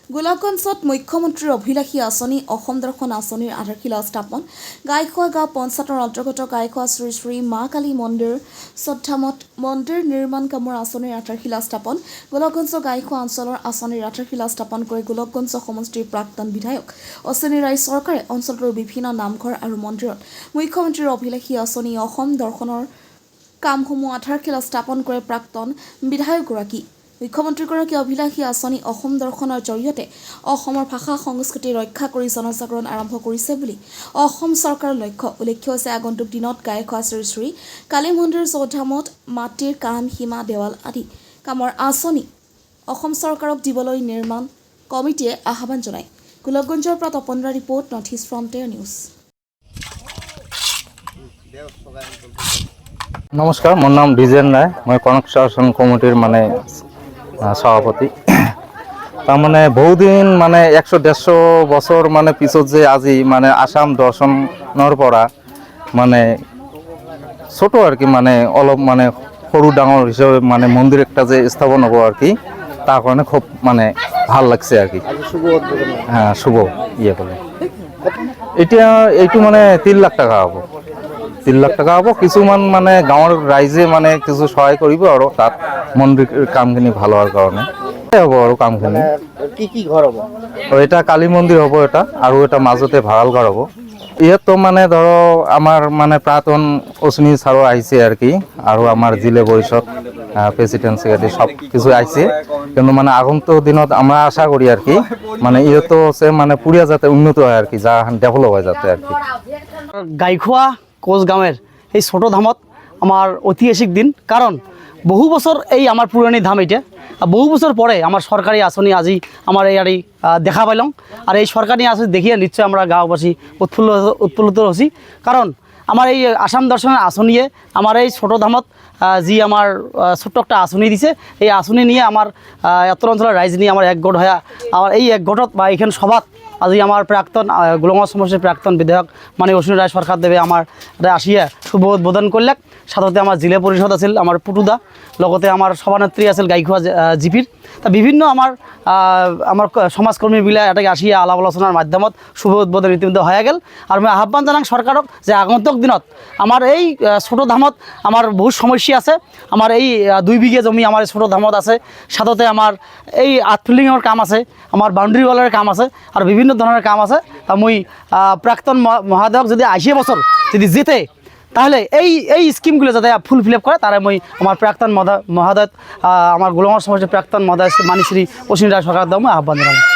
গোলাপগঞ্জত মুখ্যমন্ত্ৰীৰ অভিলাষী আঁচনি অসম দৰ্শন আঁচনিৰ আধাৰশিলা স্থাপন গাইখোৱা গাঁও পঞ্চায়তৰ অন্তৰ্গত গাইখোৱা শ্ৰী শ্ৰী মা কালী মন্দিৰ শ্ৰদ্ধামঠ মন্দিৰ নিৰ্মাণ কামৰ আঁচনিৰ আধাৰশিলা স্থাপন গোলাপগঞ্জ গাইখোৱা অঞ্চলৰ আঁচনিৰ আধাৰশিলা স্থাপন কৰি গোলাপগঞ্জ সমষ্টিৰ প্ৰাক্তন বিধায়ক অশ্বিনী ৰায় চৰকাৰে অঞ্চলটোৰ বিভিন্ন নামঘৰ আৰু মন্দিৰত মুখ্যমন্ত্ৰীৰ অভিলাষী আঁচনি অসম দৰ্শনৰ কামসমূহ আধাৰশিলা স্থাপন কৰে প্ৰাক্তন বিধায়কগৰাকী। মুখ্যমন্ত্ৰীগৰাকীয়ে অভিলাষী আঁচনি অসম দৰ্শনৰ জৰিয়তে অসমৰ ভাষা সংস্কৃতি ৰক্ষা কৰি জনজাগৰণ আৰম্ভ কৰিছে বুলি অসম চৰকাৰৰ লক্ষ্য। উল্লেখ্য হৈছে আগন্তুক দিনত গাইখোৱা শ্ৰী শ্ৰী কালী মন্দিৰ চৌধামত মাটিৰ কাম সীমা দেৱাল আদি কামৰ আঁচনি অসম চৰকাৰক দিবলৈ নিৰ্মাণ কমিটিয়ে আহ্বান জনায়। গোলাপগঞ্জৰ পৰা তপনৰা ৰিপৰ্ট নৰ্থ ইষ্ট ফ্ৰণ্টিয়াৰ নিউজ। নমস্কাৰ, মোৰ নাম ডিজেন ৰায়, মই কনষ্ট্ৰাকশ্যন কমিটিৰ সভাপতি। তাৰমানে বহুদিন 100-150 বছৰ পিছত যে আজি আসাম দৰ্শনৰ পৰা ছোট আর কি অলপ সৰু ডাঙৰ হিসাবে মন্দিৰ একটা যে স্থাপন হ'ব আর কি, তার কারণে খুব ভাল লাগছে আর কি। হ্যাঁ, শুভ ইয়ে করে এতিয়া এইটো 3 লাখ টাকা হ'ব। 3 লাখ টাকা হ'ব। কিছুমান গাঁৱৰ ৰাইজে কিছু সহায় কৰিব আৰু তাত মন্দিৰ কামখিনি ভাল হোৱাৰ কাৰণে হ'ব আৰু কামখিনি। কি ঘৰ হ'ব? এটা কালী মন্দিৰ হ'ব এটা, আৰু এটা মাজতে ভাড়াল ঘৰ হ'ব। ইয়াত তো ধরো আমার প্রাক্তন অশ্বিনী ছাড়ো আহিছে আর কি, আর আমার জিলা পরিষদ প্রেসিডেন্ট সেক্রেটারি সব কিছু আইছে, কিন্তু আগন্তুক দিনত আমরা আশা করি আর কি ইয়েতো হচ্ছে পুরিয়া যাতে উন্নত হয় আর কি, যা ডেভেলপ হয় যাতে আর কি। গাইখোৱা কোচগাঁৱৰ এই ছোট ধামত আমার ঐতিহাসিক দিন, কারণ বহু বছর এই আমার পুরানি ধাম এটা, বহু বছর পরে আমার সরকারি আঁচনি আজি আমার এই দেখা পাইলাম। আর এই সরকারি আঁচনি দেখিয়ে নিশ্চয় আমরা গাঁওবাসী উৎফুল্লিত হচ্ছি, কারণ আমার এই আসাম দর্শনের আঁচনিয়ে আমার এই ছোট ধামত যি আমার ছোট্ট একটা আঁচনি দিছে, এই আঁচনি নিয়ে আমার এত অঞ্চলের রাইজ নিয়ে আমার একগোট হয়ে আমার এই একগোটত বা এইখান সভাত আজি আমার প্রাক্তন গোলাপগঞ্জ সমষ্টির প্রাক্তন বিধায়ক অশ্বিনী রায় সরকার দেবে আমার আসিয়া শুভ উদ্বোধন করলে। সাথে আমার জিলা পরিষদ আছিল আমার পুটুদা, লগতে আমার সভানেত্রী আছিল গাইখোৱা জিপির। তা বিভিন্ন আমার সমাজকর্মীবিলাক এটাকে আসিয়া আলাপ আলোচনার মাধ্যমত শুভ উদ্বোধন ইতিমধ্যে হয়ে গেল। আর মই আহ্বান জানাং সরকারক যে আগন্তুক দিনত আমার এই ছোট ধামত আমার বহুত সমস্যা আছে। আমার এই 2 বিঘা জমি আমার ছোট ধামত আছে, সাথে আমার এই আর্টফিল্ডিংয়ের কাম আছে, আমার বাউন্ডারি ওয়ালের কাম আছে, আর বিভিন্ন ধরনের কাম আছে। তা মই প্রাক্তন মহাদয়ক যদি 80 বছর যদি যেতে, তাহলে এই স্কিমগুলো যাতে ফুল ফিল আপ করে, তারা মই আমার প্রাক্তন মহাদয় আমার গোলাপগঞ্জ সমষ্টির প্রাক্তন মহাদয় মাননীয় শ্রী অশ্বিনী রায় সরকার দেওয়া আহ্বান জানালাম।